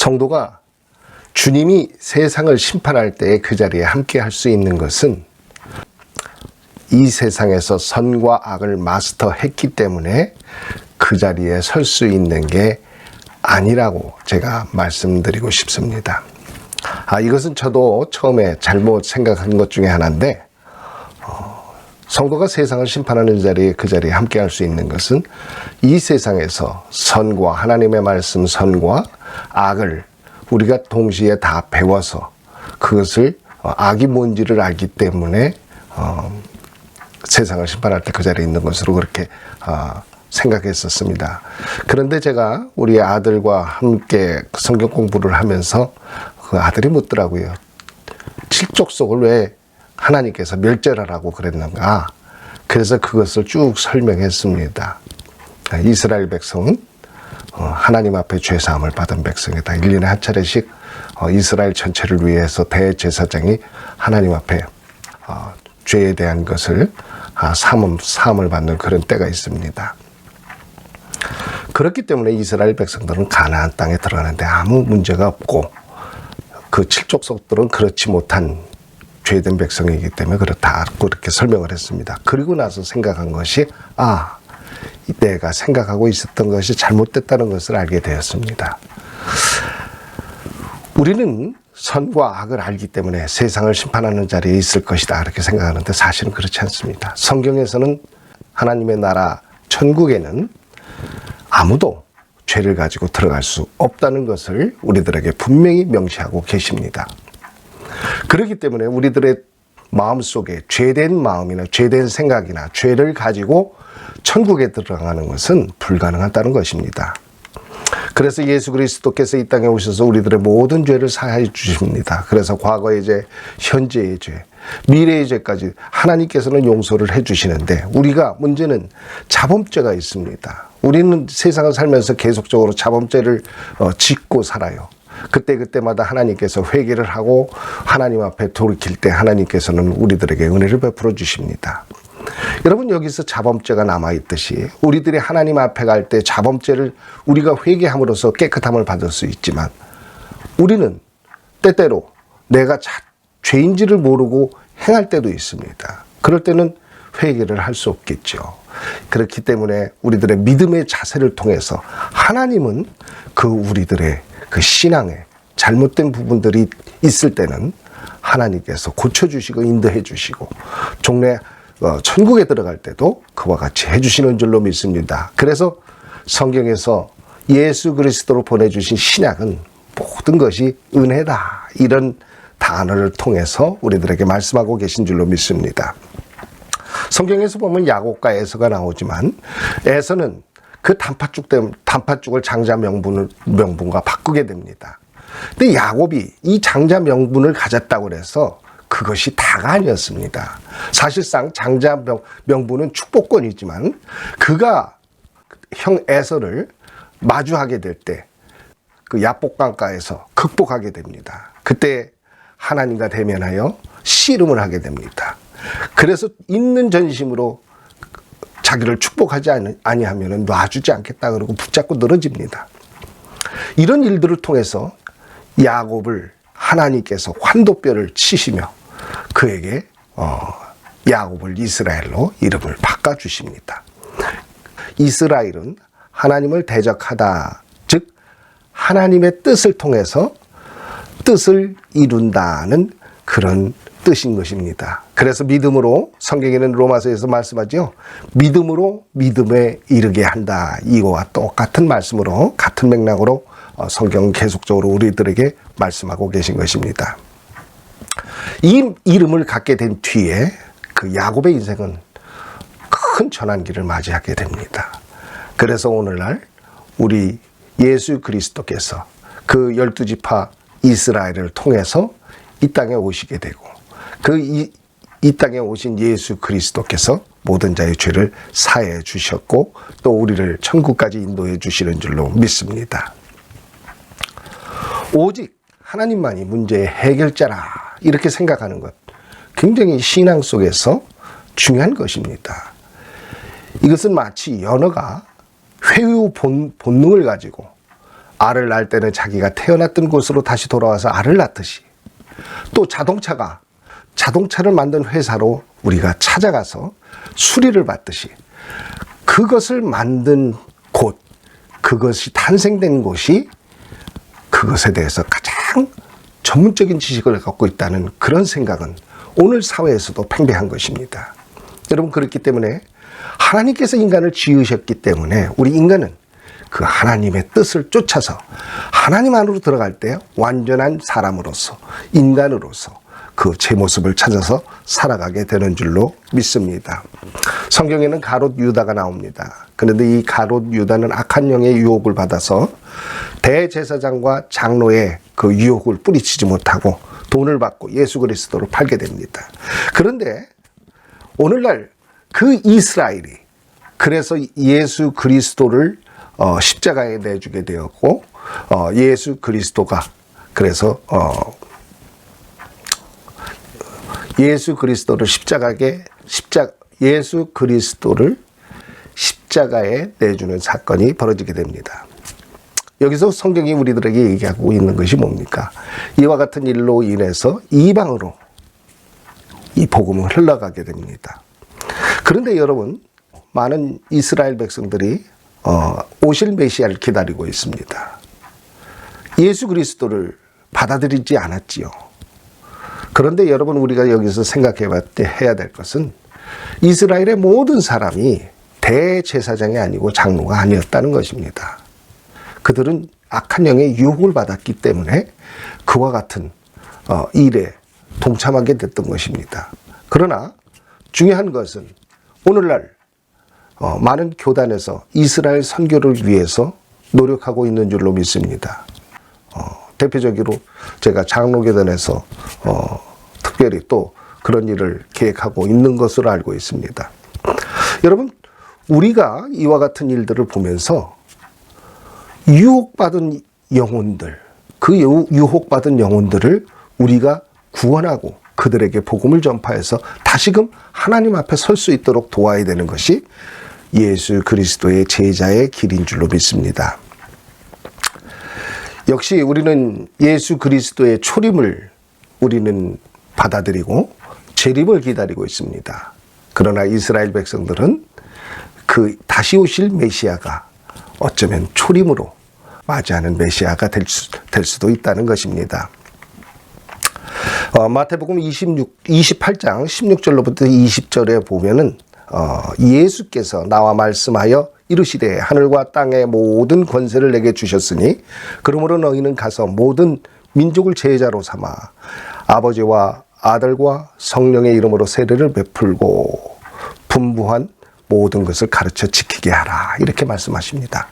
성도가 주님이 세상을 심판할 때에 그 자리에 함께 할 수 있는 것은 이 세상에서 선과 악을 마스터했기 때문에 그 자리에 설 수 있는 게 아니라고 제가 말씀드리고 싶습니다. 이것은 저도 처음에 잘못 생각한 것 중에 하나인데, 성도가 세상을 심판하는 자리에 그 자리에 함께 할 수 있는 것은 이 세상에서 선과 하나님의 말씀 선과 악을 우리가 동시에 다 배워서 그것을 악이 뭔지를 알기 때문에 세상을 심판할 때 그 자리에 있는 것으로 그렇게 생각했었습니다. 그런데 제가 우리 아들과 함께 성경 공부를 하면서 그 아들이 묻더라고요. 칠족속을 왜 하나님께서 멸절하라고 그랬는가? 그래서 그것을 쭉 설명했습니다. 이스라엘 백성은 하나님 앞에 죄사함을 받은 백성이다. 1년에 한 차례씩 이스라엘 전체를 위해서 대제사장이 하나님 앞에 죄에 대한 것을 사함을 받는 그런 때가 있습니다. 그렇기 때문에 이스라엘 백성들은 가나안 땅에 들어가는데 아무 문제가 없고, 그 칠족속들은 그렇지 못한 죄된 백성이기 때문에 그렇다고 이렇게 설명을 했습니다. 그리고 나서 생각한 것이 내가 생각하고 있었던 것이 잘못됐다는 것을 알게 되었습니다. 우리는 선과 악을 알기 때문에 세상을 심판하는 자리에 있을 것이다 이렇게 생각하는데 사실은 그렇지 않습니다. 성경에서는 하나님의 나라 천국에는 아무도 죄를 가지고 들어갈 수 없다는 것을 우리들에게 분명히 명시하고 계십니다. 그렇기 때문에 우리들의 마음속에 죄된 마음이나 죄된 생각이나 죄를 가지고 천국에 들어가는 것은 불가능하다는 것입니다. 그래서 예수 그리스도께서 이 땅에 오셔서 우리들의 모든 죄를 사하여 주십니다. 그래서 과거의 죄, 현재의 죄, 미래의 죄까지 하나님께서는 용서를 해 주시는데, 우리가 문제는 자범죄가 있습니다. 우리는 세상을 살면서 계속적으로 자범죄를 짓고 살아요. 그때마다 하나님께서 회개를 하고 하나님 앞에 돌이킬 때 하나님께서는 우리들에게 은혜를 베풀어 주십니다. 여러분, 여기서 자범죄가 남아있듯이 우리들이 하나님 앞에 갈 때 자범죄를 우리가 회개함으로써 깨끗함을 받을 수 있지만, 우리는 때때로 내가 죄인지를 모르고 행할 때도 있습니다. 그럴 때는 회개를 할 수 없겠죠. 그렇기 때문에 우리들의 믿음의 자세를 통해서 하나님은 그 우리들의 그 신앙에 잘못된 부분들이 있을 때는 하나님께서 고쳐주시고 인도해 주시고, 종래 천국에 들어갈 때도 그와 같이 해주시는 줄로 믿습니다. 그래서 성경에서 예수 그리스도로 보내주신 신약은 모든 것이 은혜다, 이런 단어를 통해서 우리들에게 말씀하고 계신 줄로 믿습니다. 성경에서 보면 야곱과 에서가 나오지만, 에서는 그 단팥죽을 장자 명분과 바꾸게 됩니다. 근데 야곱이 이 장자 명분을 가졌다고 해서 그것이 다가 아니었습니다. 사실상 장자 명분은 축복권이지만, 그가 형 에서를 마주하게 될 때 그 야복강가에서 극복하게 됩니다. 그때 하나님과 대면하여 씨름을 하게 됩니다. 그래서 있는 전심으로 자기를 축복하지 아니하면 놔주지 않겠다 그러고 붙잡고 늘어집니다. 이런 일들을 통해서 야곱을 하나님께서 환도뼈를 치시며 그에게 야곱을 이스라엘로 이름을 바꿔주십니다. 이스라엘은 하나님을 대적하다, 즉 하나님의 뜻을 통해서 뜻을 이룬다는 그런 뜻인 것입니다. 그래서 믿음으로, 성경에는 로마서에서 말씀하죠. 믿음으로 믿음에 이르게 한다. 이거와 똑같은 말씀으로, 같은 맥락으로 성경은 계속적으로 우리들에게 말씀하고 계신 것입니다. 이 이름을 갖게 된 뒤에 그 야곱의 인생은 큰 전환기를 맞이하게 됩니다. 그래서 오늘날 우리 예수 그리스도께서 그 12지파 이스라엘을 통해서 이 땅에 오시게 되고, 이 땅에 오신 예수 그리스도께서 모든 자의 죄를 사해 주셨고, 또 우리를 천국까지 인도해 주시는 줄로 믿습니다. 오직 하나님만이 문제의 해결자라, 이렇게 생각하는 것, 굉장히 신앙 속에서 중요한 것입니다. 이것은 마치 연어가 회유 본능을 가지고 알을 낳을 때는 자기가 태어났던 곳으로 다시 돌아와서 알을 낳듯이, 또 자동차를 만든 회사로 우리가 찾아가서 수리를 받듯이, 그것을 만든 곳, 그것이 탄생된 곳이 그것에 대해서 가장 전문적인 지식을 갖고 있다는 그런 생각은 오늘 사회에서도 팽배한 것입니다. 여러분, 그렇기 때문에 하나님께서 인간을 지으셨기 때문에 우리 인간은 그 하나님의 뜻을 쫓아서 하나님 안으로 들어갈 때 완전한 사람으로서, 인간으로서 그 제 모습을 찾아서 살아가게 되는 줄로 믿습니다. 성경에는 가롯 유다가 나옵니다. 그런데 이 가롯 유다는 악한 영의 유혹을 받아서 대제사장과 장로의 그 유혹을 뿌리치지 못하고 돈을 받고 예수 그리스도를 팔게 됩니다. 그런데 오늘날 그 이스라엘이 그래서 예수 그리스도를 십자가에 내주게 되었고, 예수 그리스도가 그래서 예수 그리스도를 십자가에 내주는 사건이 벌어지게 됩니다. 여기서 성경이 우리들에게 얘기하고 있는 것이 뭡니까? 이와 같은 일로 인해서 이방으로 이 복음은 흘러가게 됩니다. 그런데 여러분, 많은 이스라엘 백성들이 오실 메시아를 기다리고 있습니다. 예수 그리스도를 받아들이지 않았지요. 그런데 여러분, 우리가 여기서 생각해야 될 것은 이스라엘의 모든 사람이 대제사장이 아니고 장로가 아니었다는 것입니다. 그들은 악한 영의 유혹을 받았기 때문에 그와 같은 일에 동참하게 됐던 것입니다. 그러나 중요한 것은 오늘날 많은 교단에서 이스라엘 선교를 위해서 노력하고 있는 줄로 믿습니다. 대표적으로 제가 장로교단에서 특별히 또 그런 일을 계획하고 있는 것으로 알고 있습니다. 여러분, 우리가 이와 같은 일들을 보면서 유혹받은 영혼들, 그 유혹받은 영혼들을 우리가 구원하고 그들에게 복음을 전파해서 다시금 하나님 앞에 설 수 있도록 도와야 되는 것이 예수 그리스도의 제자의 길인 줄로 믿습니다. 역시 우리는 예수 그리스도의 초림을 우리는 받아들이고 재림을 기다리고 있습니다. 그러나 이스라엘 백성들은 그 다시 오실 메시아가 어쩌면 초림으로 맞이하는 메시아가 될 수도 있다는 것입니다. 마태복음 28장 16절로부터 20절에 보면은 예수께서 나와 말씀하여 이르시되 하늘과 땅의 모든 권세를 내게 주셨으니 그러므로 너희는 가서 모든 민족을 제자로 삼아 아버지와 아들과 성령의 이름으로 세례를 베풀고 분부한 모든 것을 가르쳐 지키게 하라, 이렇게 말씀하십니다.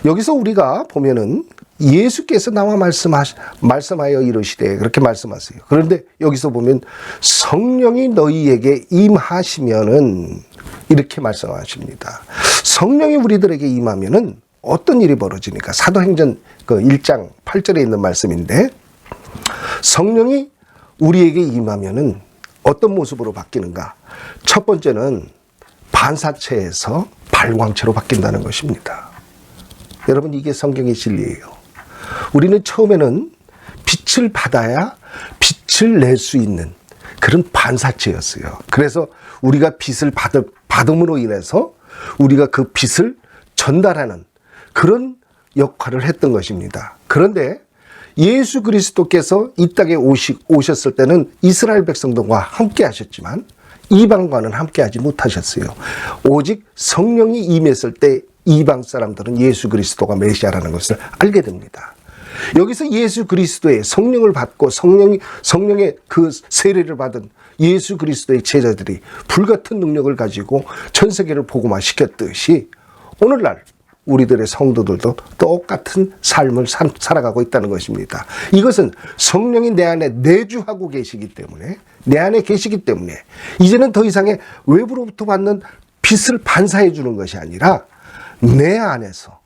여기서 우리가 보면은 예수께서 나와 말씀하여 이르시되 그렇게 말씀하세요. 그런데 여기서 보면 성령이 너희에게 임하시면은 이렇게 말씀하십니다. 성령이 우리들에게 임하면은 어떤 일이 벌어지니까? 사도행전 그 1장 8절에 있는 말씀인데, 성령이 우리에게 임하면은 어떤 모습으로 바뀌는가? 첫 번째는 반사체에서 발광체로 바뀐다는 것입니다. 여러분, 이게 성경의 진리예요. 우리는 처음에는 빛을 받아야 빛을 낼 수 있는 그런 반사체였어요. 그래서 우리가 빛을 받음으로 인해서 우리가 그 빛을 전달하는 그런 역할을 했던 것입니다. 그런데 예수 그리스도께서 이 땅에 오셨을 때는 이스라엘 백성들과 함께 하셨지만 이방과는 함께하지 못하셨어요. 오직 성령이 임했을 때 이방 사람들은 예수 그리스도가 메시아라는 것을 알게 됩니다. 여기서 예수 그리스도의 성령을 받고 성령의 그 세례를 받은 예수 그리스도의 제자들이 불같은 능력을 가지고 전 세계를 복음화시켰듯이 오늘날 우리들의 성도들도 똑같은 삶을 살아가고 있다는 것입니다. 이것은 성령이 내 안에 내주하고 계시기 때문에, 내 안에 계시기 때문에 이제는 더 이상의 외부로부터 받는 빛을 반사해 주는 것이 아니라 내 안에서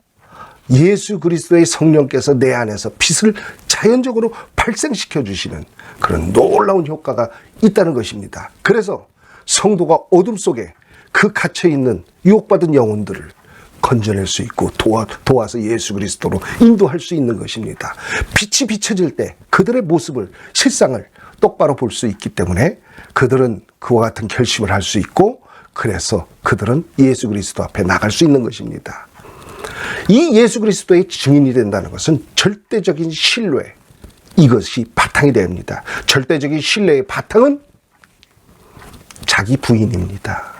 예수 그리스도의 성령께서 내 안에서 빛을 자연적으로 발생시켜 주시는 그런 놀라운 효과가 있다는 것입니다. 그래서 성도가 어둠 속에 그 갇혀있는 유혹받은 영혼들을 건져낼 수 있고 도와서 예수 그리스도로 인도할 수 있는 것입니다. 빛이 비춰질 때 그들의 모습을, 실상을 똑바로 볼 수 있기 때문에 그들은 그와 같은 결심을 할 수 있고, 그래서 그들은 예수 그리스도 앞에 나갈 수 있는 것입니다. 이 예수 그리스도의 증인이 된다는 것은 절대적인 신뢰, 이것이 바탕이 됩니다. 절대적인 신뢰의 바탕은 자기 부인입니다.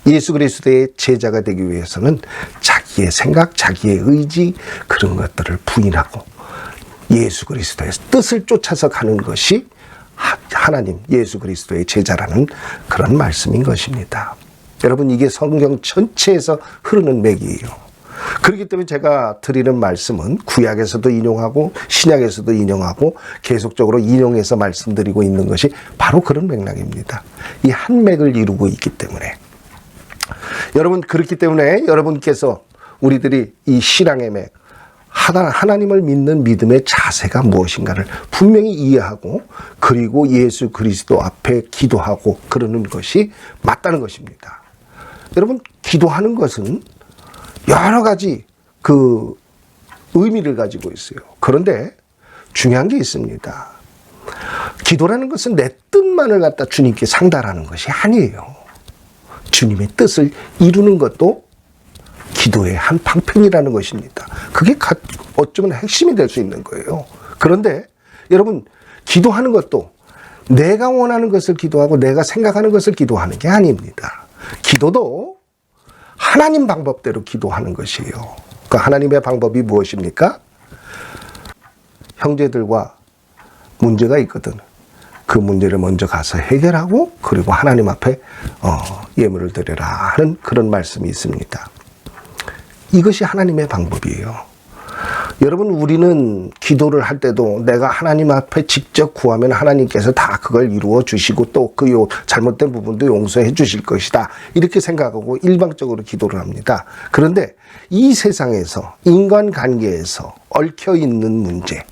예수 그리스도의 제자가 되기 위해서는 자기의 생각, 자기의 의지, 그런 것들을 부인하고 예수 그리스도의 뜻을 쫓아서 가는 것이 하나님 예수 그리스도의 제자라는 그런 말씀인 것입니다. 여러분, 이게 성경 전체에서 흐르는 맥이에요. 그렇기 때문에 제가 드리는 말씀은 구약에서도 인용하고 신약에서도 인용하고 계속적으로 인용해서 말씀드리고 있는 것이 바로 그런 맥락입니다. 이 한 맥을 이루고 있기 때문에. 여러분, 그렇기 때문에 여러분께서 우리들이 이 신앙의 맥, 하나님을 믿는 믿음의 자세가 무엇인가를 분명히 이해하고, 그리고 예수 그리스도 앞에 기도하고 그러는 것이 맞다는 것입니다. 여러분, 기도하는 것은 여러 가지 그 의미를 가지고 있어요. 그런데 중요한 게 있습니다. 기도라는 것은 내 뜻만을 갖다 주님께 상달하는 것이 아니에요. 주님의 뜻을 이루는 것도 기도의 한 방편이라는 것입니다. 그게 어쩌면 핵심이 될 수 있는 거예요. 그런데 여러분, 기도하는 것도 내가 원하는 것을 기도하고 내가 생각하는 것을 기도하는 게 아닙니다. 기도도 하나님 방법대로 기도하는 것이에요. 그 하나님의 방법이 무엇입니까? 형제들과 문제가 있거든. 그 문제를 먼저 가서 해결하고, 그리고 하나님 앞에 예물을 드려라 하는 그런 말씀이 있습니다. 이것이 하나님의 방법이에요. 여러분, 우리는 기도를 할 때도 내가 하나님 앞에 직접 구하면 하나님께서 다 그걸 이루어 주시고 또 그 잘못된 부분도 용서해 주실 것이다, 이렇게 생각하고 일방적으로 기도를 합니다. 그런데 이 세상에서, 인간관계에서 얽혀있는 문제,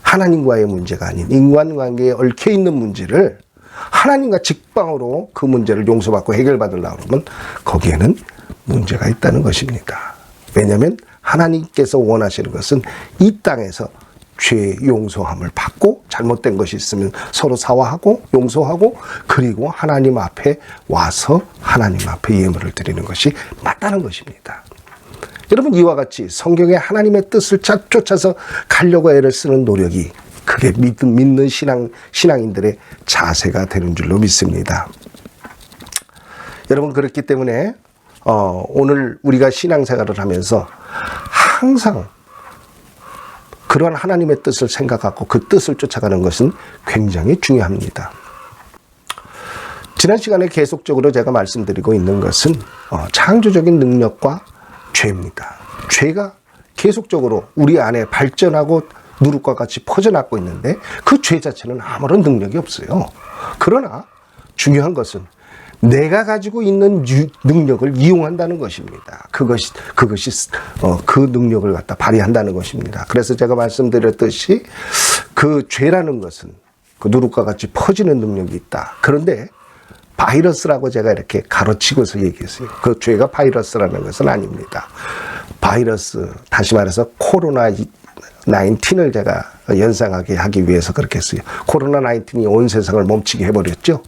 하나님과의 문제가 아닌 인간관계에 얽혀있는 문제를 하나님과 직방으로 그 문제를 용서받고 해결받으려고 하면 거기에는 문제가 있다는 것입니다. 왜냐하면 하나님께서 원하시는 것은 이 땅에서 죄 용서함을 받고, 잘못된 것이 있으면 서로 사과하고 용서하고, 그리고 하나님 앞에 와서 하나님 앞에 예물을 드리는 것이 맞다는 것입니다. 여러분, 이와 같이 성경에 하나님의 뜻을 쫓아서 가려고 애를 쓰는 노력이, 그게 믿는 신앙인들의 자세가 되는 줄로 믿습니다. 여러분, 그렇기 때문에 오늘 우리가 신앙생활을 하면서 항상 그러한 하나님의 뜻을 생각하고 그 뜻을 쫓아가는 것은 굉장히 중요합니다. 지난 시간에 계속적으로 제가 말씀드리고 있는 것은 창조적인 능력과 죄입니다. 죄가 계속적으로 우리 안에 발전하고 누룩과 같이 퍼져나가고 있는데 그 죄 자체는 아무런 능력이 없어요. 그러나 중요한 것은 내가 가지고 있는 능력을 이용한다는 것입니다. 그것이 그 능력을 갖다 발휘한다는 것입니다. 그래서 제가 말씀드렸듯이 그 죄라는 것은 그 누룩과 같이 퍼지는 능력이 있다. 그런데 바이러스라고 제가 이렇게 가로치고서 얘기했어요. 그 죄가 바이러스라는 것은 아닙니다. 바이러스, 다시 말해서 코로나 19을 제가 연상하게 하기 위해서 그렇게 했어요. 코로나 19이 온 세상을 멈추게 해버렸죠.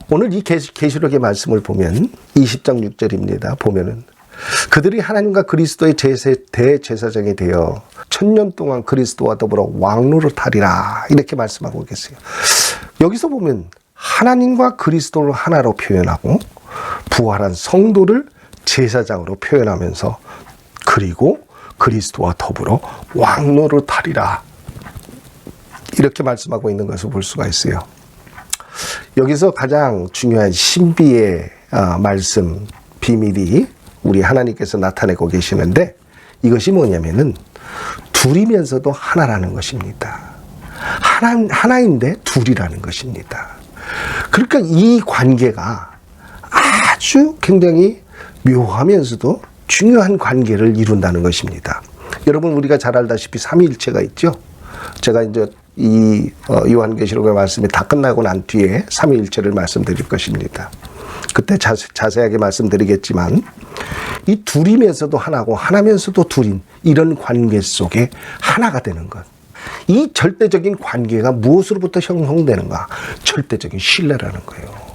오늘 이 계시록의 말씀을 보면 20장 6절입니다. 보면은 그들이 하나님과 그리스도의 대제사장이 되어 1000년 동안 그리스도와 더불어 왕노릇하리라, 이렇게 말씀하고 계세요. 여기서 보면 하나님과 그리스도를 하나로 표현하고 부활한 성도를 제사장으로 표현하면서, 그리고 그리스도와 더불어 왕노릇하리라, 이렇게 말씀하고 있는 것을 볼 수가 있어요. 여기서 가장 중요한 신비의 말씀, 비밀이 우리 하나님께서 나타내고 계시는데, 이것이 뭐냐면은 둘이면서도 하나라는 것입니다. 하나인데 둘이라는 것입니다. 그러니까 이 관계가 아주 굉장히 묘하면서도 중요한 관계를 이룬다는 것입니다. 여러분, 우리가 잘 알다시피 삼위일체가 있죠. 제가 이제 이 요한계시록의 말씀이 다 끝나고 난 뒤에 삼위일체를 말씀드릴 것입니다. 그때 자세하게 말씀드리겠지만 이 둘이면서도 하나고 하나면서도 둘인 이런 관계 속에 하나가 되는 것. 이 절대적인 관계가 무엇으로부터 형성되는가? 절대적인 신뢰라는 거예요.